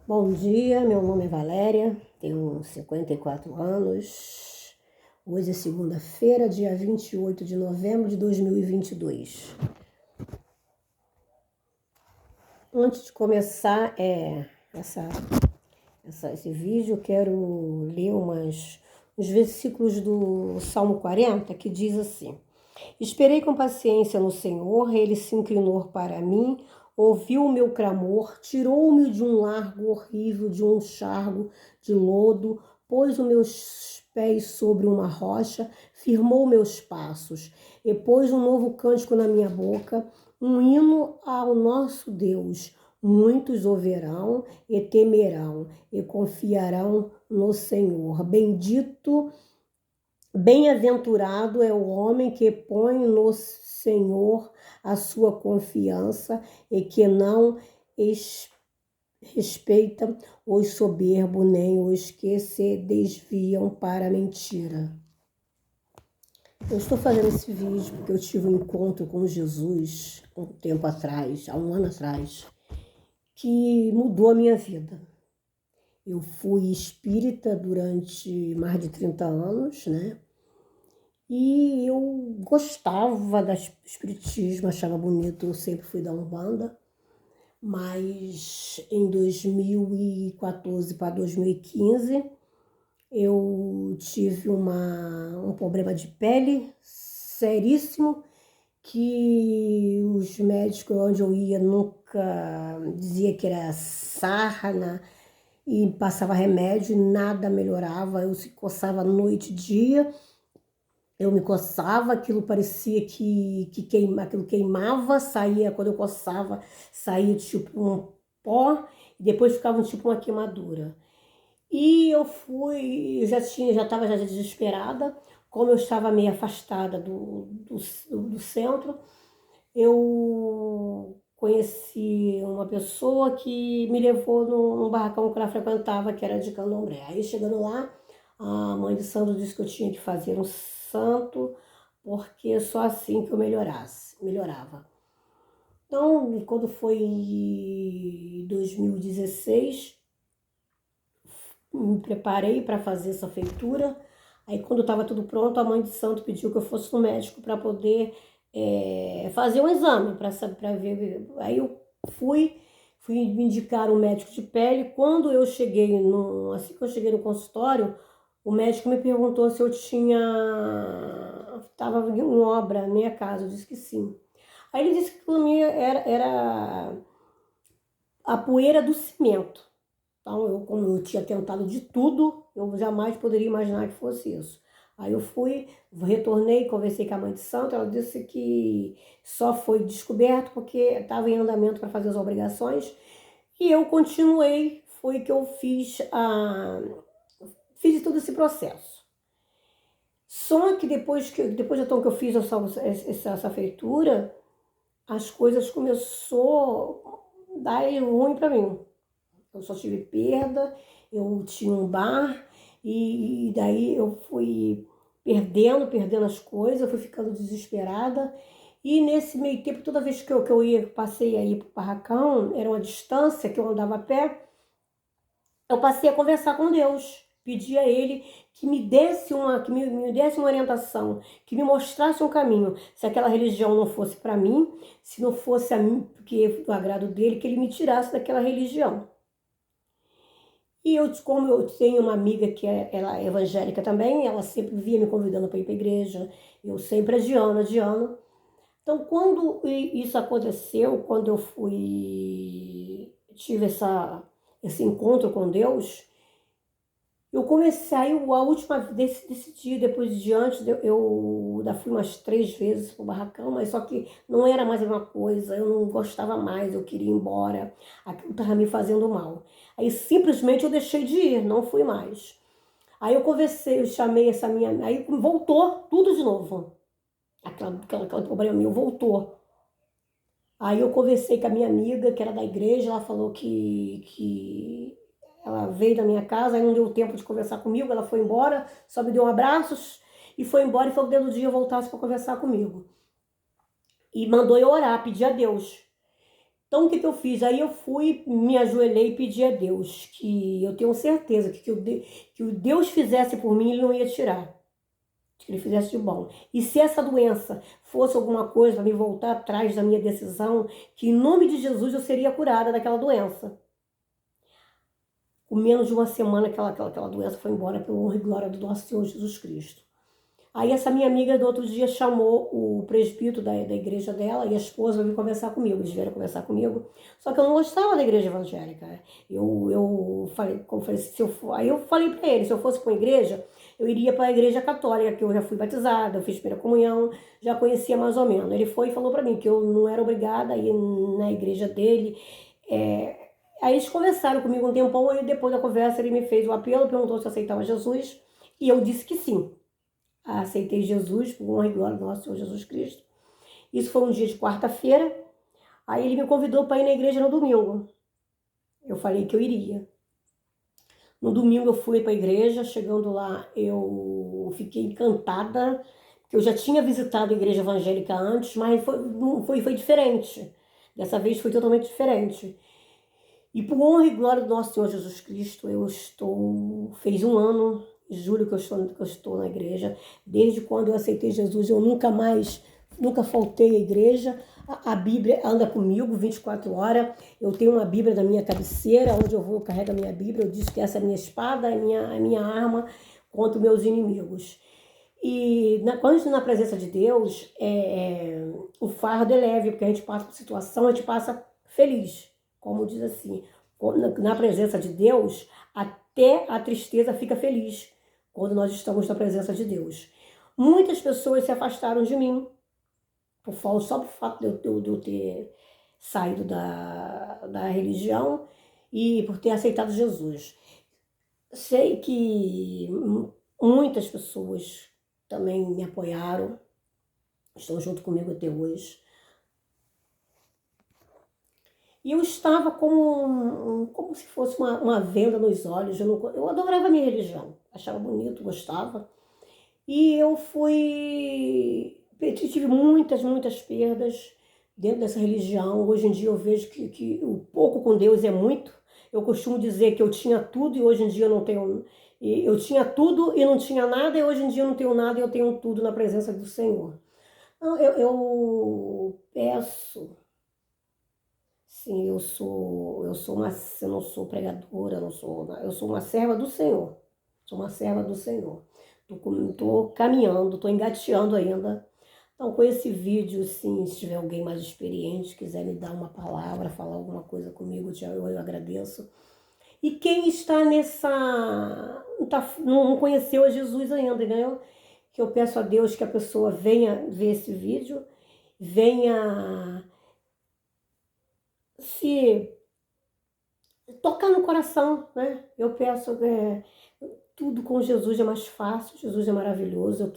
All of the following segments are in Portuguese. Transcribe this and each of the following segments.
Bom dia, meu nome é Valéria, tenho 54 anos. Hoje é segunda-feira, dia 28 de novembro de 2022. Antes de começar esse vídeo, eu quero ler uns versículos do Salmo 40, que diz assim: Esperei com paciência no Senhor, ele se inclinou para mim, ouviu o meu clamor, tirou-me de um largo horrível, de um charco de lodo, pôs os meus pés sobre uma rocha, firmou meus passos, e pôs um novo cântico na minha boca, um hino ao nosso Deus. Muitos ouvirão e temerão e confiarão no Senhor. Bem-aventurado é o homem que põe no Senhor a sua confiança e que não respeita os soberbos nem os que se desviam para a mentira. Eu estou fazendo esse vídeo porque eu tive um encontro com Jesus um tempo atrás, há um ano atrás, que mudou a minha vida. Eu fui espírita durante mais de 30 anos, né? E eu gostava do espiritismo, achava bonito, eu sempre fui da Umbanda, mas em 2014 para 2015 eu tive um problema de pele seríssimo, que os médicos onde eu ia nunca dizia que era sarna e passava remédio, nada melhorava, eu se coçava noite e dia. Eu me coçava, aquilo parecia que aquilo queimava, saía, quando eu coçava, saía tipo um pó, e depois ficava tipo uma queimadura. E eu já estava já desesperada, como eu estava meio afastada do centro, eu conheci uma pessoa que me levou num barracão que ela frequentava, que era de Candomblé. Aí chegando lá, a mãe de santo disse que eu tinha que fazer um santo, porque só assim que eu melhorava. Então, quando foi em 2016, me preparei para fazer essa feitura. Aí, quando estava tudo pronto, a mãe de santo pediu que eu fosse no médico para poder fazer um exame, para ver. Aí eu fui me indicar um médico de pele. Quando eu cheguei assim que eu cheguei no consultório, o médico me perguntou se eu estava em obra na minha casa. Eu disse que sim. Aí ele disse que a minha era a poeira do cimento. Então, como eu tinha tentado de tudo, eu jamais poderia imaginar que fosse isso. Aí eu retornei, conversei com a mãe de santo, ela disse que só foi descoberto porque estava em andamento para fazer as obrigações. E eu continuei, foi que eu fiz todo esse processo. Só que depois então que eu fiz essa feitura, as coisas começou a dar ruim para mim. Eu só tive perda, eu tinha um bar e daí eu fui perdendo as coisas, eu fui ficando desesperada. E nesse meio tempo, toda vez que eu passei aí pro barracão, era uma distância que eu andava a pé, eu passei a conversar com Deus. Pedi a Ele que me desse me desse uma orientação, que me mostrasse um caminho. Se aquela religião não fosse para mim, se não fosse a mim, porque do agrado dele, que Ele me tirasse daquela religião. E como eu tenho uma amiga que ela é evangélica também, ela sempre via me convidando para ir para a igreja, eu sempre adiando. Então, quando isso aconteceu, quando eu tive esse encontro com Deus, eu comecei, a última desse dia, depois de antes, eu ainda fui umas 3 vezes pro barracão, mas só que não era mais a mesma coisa, eu não gostava mais, eu queria ir embora, aquilo estava me fazendo mal. Aí simplesmente eu deixei de ir, não fui mais. Aí eu chamei essa minha, aí voltou tudo de novo. Aquele problema meu voltou. Aí eu conversei com a minha amiga, que era da igreja, ela falou que ela veio da minha casa, aí não deu tempo de conversar comigo, ela foi embora, só me deu um abraço e foi embora e falou que dentro do dia eu voltasse para conversar comigo. E mandou eu orar, pedir a Deus. Então, o que eu fiz? Aí eu fui, me ajoelhei e pedi a Deus, que eu tenho certeza que o Deus fizesse por mim, Ele não ia tirar. Que Ele fizesse de bom. E se essa doença fosse alguma coisa para me voltar atrás da minha decisão, que em nome de Jesus eu seria curada daquela doença. Com menos de uma semana aquela doença foi embora pela honra e glória do nosso Senhor Jesus Cristo. Aí essa minha amiga do outro dia chamou o presbítero da igreja dela e a esposa veio conversar comigo, eles vieram conversar comigo. Só que eu não gostava da igreja evangélica. Eu falei, aí eu falei para ele, se eu fosse para uma igreja, eu iria para a igreja católica, que eu já fui batizada, eu fiz primeira comunhão, já conhecia mais ou menos. Ele foi e falou para mim que eu não era obrigada a ir na igreja dele. Aí eles conversaram comigo um tempão, e depois da conversa ele me fez o apelo, perguntou se eu aceitava Jesus, e eu disse que sim. Aceitei Jesus, por honra e glória do nosso Senhor Jesus Cristo. Isso foi um dia de quarta-feira. Aí ele me convidou para ir na igreja no domingo. Eu falei que eu iria. No domingo eu fui para a igreja, chegando lá eu fiquei encantada, porque eu já tinha visitado a igreja evangélica antes, mas foi diferente. Dessa vez foi totalmente diferente. E por honra e glória do nosso Senhor Jesus Cristo, fez um ano, julho que eu estou na igreja. Desde quando eu aceitei Jesus, eu nunca faltei à igreja. A Bíblia anda comigo 24 horas. Eu tenho uma Bíblia na minha cabeceira, onde eu vou, eu carrego a minha Bíblia. Eu disse que essa é a minha espada, a minha arma contra os meus inimigos. E quando a gente está na presença de Deus, o fardo é leve, porque a gente passa por situação, a gente passa feliz. Como diz assim, na presença de Deus, até a tristeza fica feliz quando nós estamos na presença de Deus. Muitas pessoas se afastaram de mim, só por fato de eu ter saído da religião e por ter aceitado Jesus. Sei que muitas pessoas também me apoiaram, estão junto comigo até hoje. E eu estava como se fosse uma venda nos olhos. Eu adorava a minha religião, achava bonito, gostava. E tive muitas perdas dentro dessa religião. Hoje em dia eu vejo que o pouco com Deus é muito. Eu costumo dizer que eu tinha tudo e hoje em dia eu não tenho. Eu tinha tudo e não tinha nada, e hoje em dia eu não tenho nada e eu tenho tudo na presença do Senhor. Então, eu peço. Sim, eu não sou pregadora, eu sou uma serva do Senhor. Sou uma serva do Senhor. Tô caminhando, tô engateando ainda. Então, com esse vídeo, assim, se tiver alguém mais experiente, quiser me dar uma palavra, falar alguma coisa comigo, eu agradeço. E quem está não conheceu a Jesus ainda, né? Que eu peço a Deus que a pessoa venha ver esse vídeo, venha se tocar no coração, né? Eu peço, tudo com Jesus é mais fácil, Jesus é maravilhoso,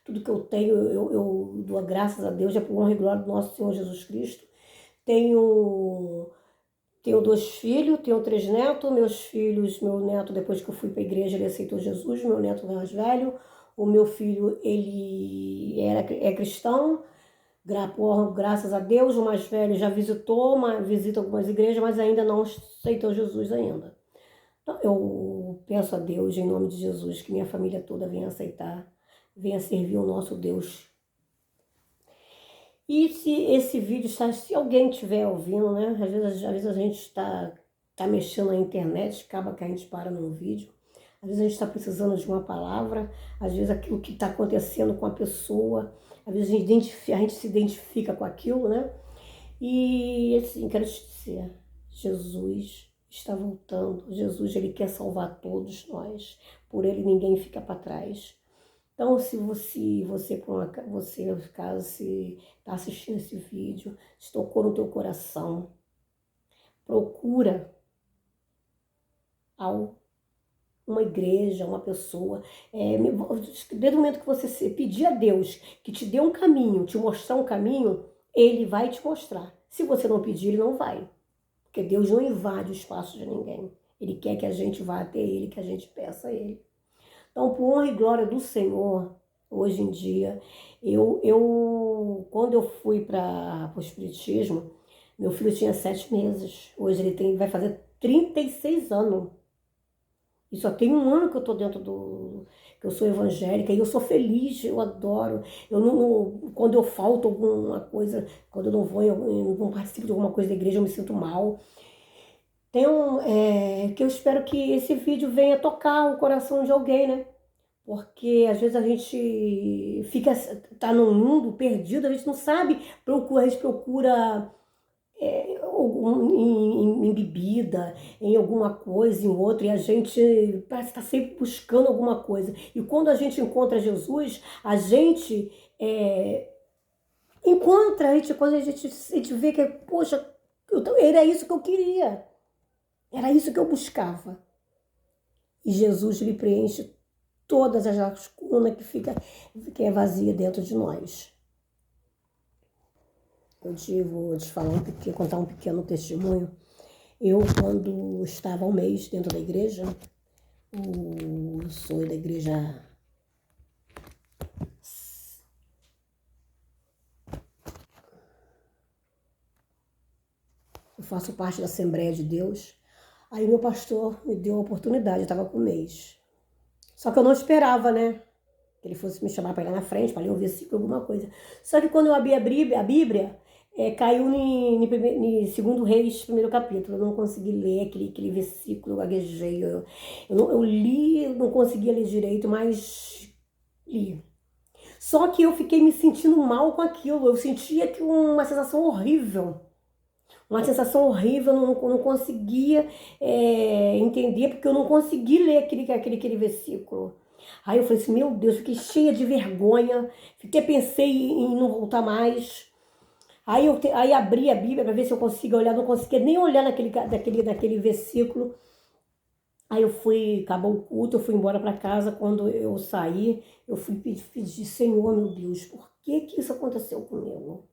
tudo que eu tenho, eu dou graças a Deus, é por honra e glória do nosso Senhor Jesus Cristo. Tenho 2 filhos, tenho 3 netos, meu neto, depois que eu fui para a igreja, ele aceitou Jesus, meu neto mais velho, o meu filho, ele é cristão, graças a Deus, o mais velho já visita algumas igrejas, mas ainda não aceitou Jesus ainda. Então, eu peço a Deus, em nome de Jesus, que minha família toda venha aceitar, venha servir o nosso Deus. E se esse vídeo se alguém estiver ouvindo, né? Às vezes a gente está mexendo na internet, acaba que a gente para no vídeo. Às vezes a gente está precisando de uma palavra, às vezes aquilo que está acontecendo com a pessoa, às vezes a gente se identifica com aquilo, né? E assim, quero te dizer, Jesus está voltando. Jesus, ele quer salvar todos nós. Por ele ninguém fica para trás. Então, se você, caso se está assistindo esse vídeo, se tocou no teu coração, procura uma igreja, uma pessoa. Desde o momento que você pedir a Deus que te dê um caminho, te mostrar um caminho, ele vai te mostrar. Se você não pedir, ele não vai. Porque Deus não invade o espaço de ninguém. Ele quer que a gente vá até ele, que a gente peça a ele. Então, por honra e glória do Senhor, hoje em dia, quando eu fui para o Espiritismo, Meu filho tinha 7 meses. Hoje vai fazer 36 anos. E só tem um ano que eu tô dentro que eu sou evangélica, e eu sou feliz, eu adoro. Eu quando eu falto alguma coisa, quando eu não vou, eu não participo de alguma coisa da igreja, eu me sinto mal. Que eu espero que esse vídeo venha tocar o coração de alguém, né? Porque às vezes a gente tá num mundo perdido, a gente não sabe, a gente procura em bebida, em alguma coisa, em outra, e a gente parece estar sempre buscando alguma coisa. E quando a gente encontra Jesus, a gente quando a gente vê que, poxa, era isso que eu queria, era isso que eu buscava. E Jesus lhe preenche todas as lacunas que é vazia dentro de nós. Vou te falar contar um pequeno testemunho. Eu, quando estava um mês dentro da igreja, eu sou da igreja eu faço parte da Assembleia de Deus. Aí meu pastor me deu a oportunidade, eu estava com um mês. Só que eu não esperava, né? Que ele fosse me chamar para ir lá na frente, para ler um versículo, alguma coisa. Só que quando eu abri a Bíblia, caiu em 2 Reis, 1º capítulo. Eu não consegui ler aquele versículo, eu gaguejei. Eu li, eu não conseguia ler direito, mas li. Só que eu fiquei me sentindo mal com aquilo. Eu sentia que uma sensação horrível. Uma sensação horrível, eu não conseguia entender, porque eu não consegui ler aquele versículo. Aí eu falei assim, meu Deus, fiquei cheia de vergonha, pensei em não voltar mais. Aí abri a Bíblia para ver se eu conseguia olhar, não conseguia nem olhar naquele versículo. Aí acabou o culto, eu fui embora para casa. Quando eu saí, eu fui pedir, Senhor, meu Deus, por que isso aconteceu comigo?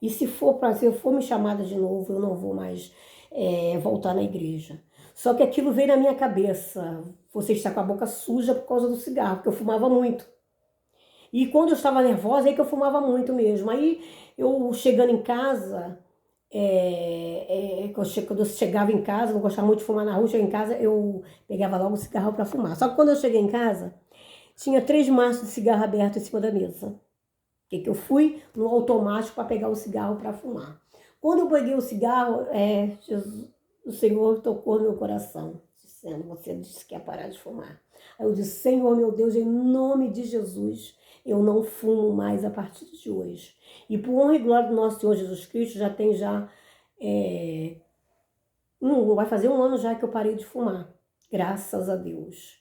E se eu for me chamada de novo, eu não vou mais voltar na igreja. Só que aquilo veio na minha cabeça. Você está com a boca suja por causa do cigarro, porque eu fumava muito. E quando eu estava nervosa, é que eu fumava muito mesmo. Aí eu chegando em casa, quando eu chegava em casa, não gostava muito de fumar na rua, chegava em casa, eu pegava logo o cigarro para fumar. Só que quando eu cheguei em casa, tinha 3 maços de cigarro aberto em cima da mesa. Que eu fui no automático para pegar o cigarro para fumar. Quando eu peguei o cigarro, Jesus, o Senhor tocou no meu coração, dizendo, você disse que ia parar de fumar. Aí eu disse, Senhor, meu Deus, em nome de Jesus, eu não fumo mais a partir de hoje. E por honra e glória do nosso Senhor Jesus Cristo, vai fazer 1 ano já que eu parei de fumar, graças a Deus.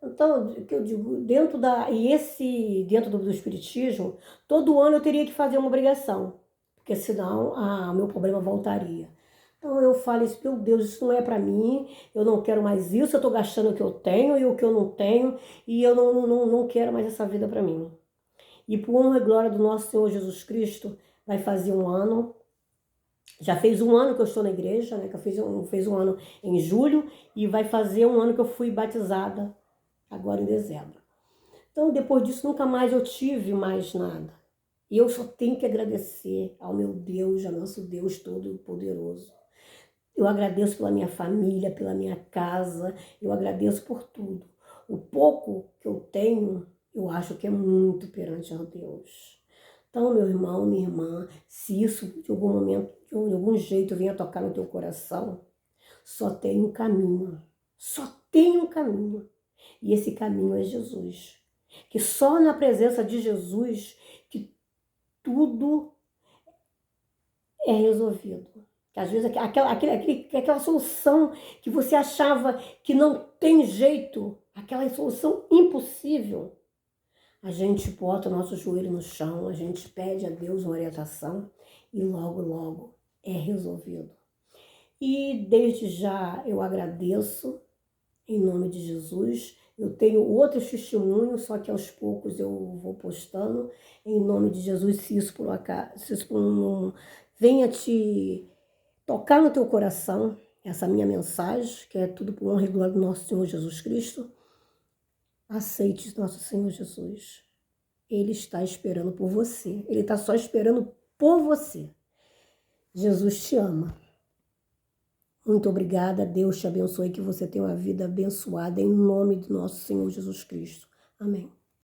Então, o que eu digo, dentro do espiritismo, todo ano eu teria que fazer uma obrigação, porque senão o meu problema voltaria. Então eu falo isso, meu Deus, isso não é para mim, eu não quero mais isso, eu estou gastando o que eu tenho e o que eu não tenho, e eu não quero mais essa vida para mim. E por honra e glória do nosso Senhor Jesus Cristo, vai fazer 1 ano, já fez 1 ano que eu estou na igreja, né, que fez um ano em julho, e vai fazer 1 ano que eu fui batizada, agora em dezembro. Então, depois disso, nunca mais eu tive mais nada. E eu só tenho que agradecer ao meu Deus, ao nosso Deus Todo-Poderoso. Eu agradeço pela minha família, pela minha casa, eu agradeço por tudo. O pouco que eu tenho, eu acho que é muito perante a Deus. Então, meu irmão, minha irmã, se isso de algum momento, de algum jeito venha tocar no teu coração, só tem um caminho. Só tem um caminho. E esse caminho é Jesus. Que só na presença de Jesus que tudo é resolvido. Que às vezes aquela solução que você achava que não tem jeito, aquela solução impossível, a gente bota o nosso joelho no chão, a gente pede a Deus uma orientação e logo, logo é resolvido. E desde já eu agradeço em nome de Jesus. Eu tenho outros testemunhos, só que aos poucos eu vou postando. Em nome de Jesus, se isso por acaso, não venha te tocar no teu coração, essa minha mensagem, que é tudo por honra e glória do nosso Senhor Jesus Cristo, aceite nosso Senhor Jesus. Ele está esperando por você. Ele está só esperando por você. Jesus te ama. Muito obrigada, Deus te abençoe, que você tenha uma vida abençoada em nome do nosso Senhor Jesus Cristo. Amém.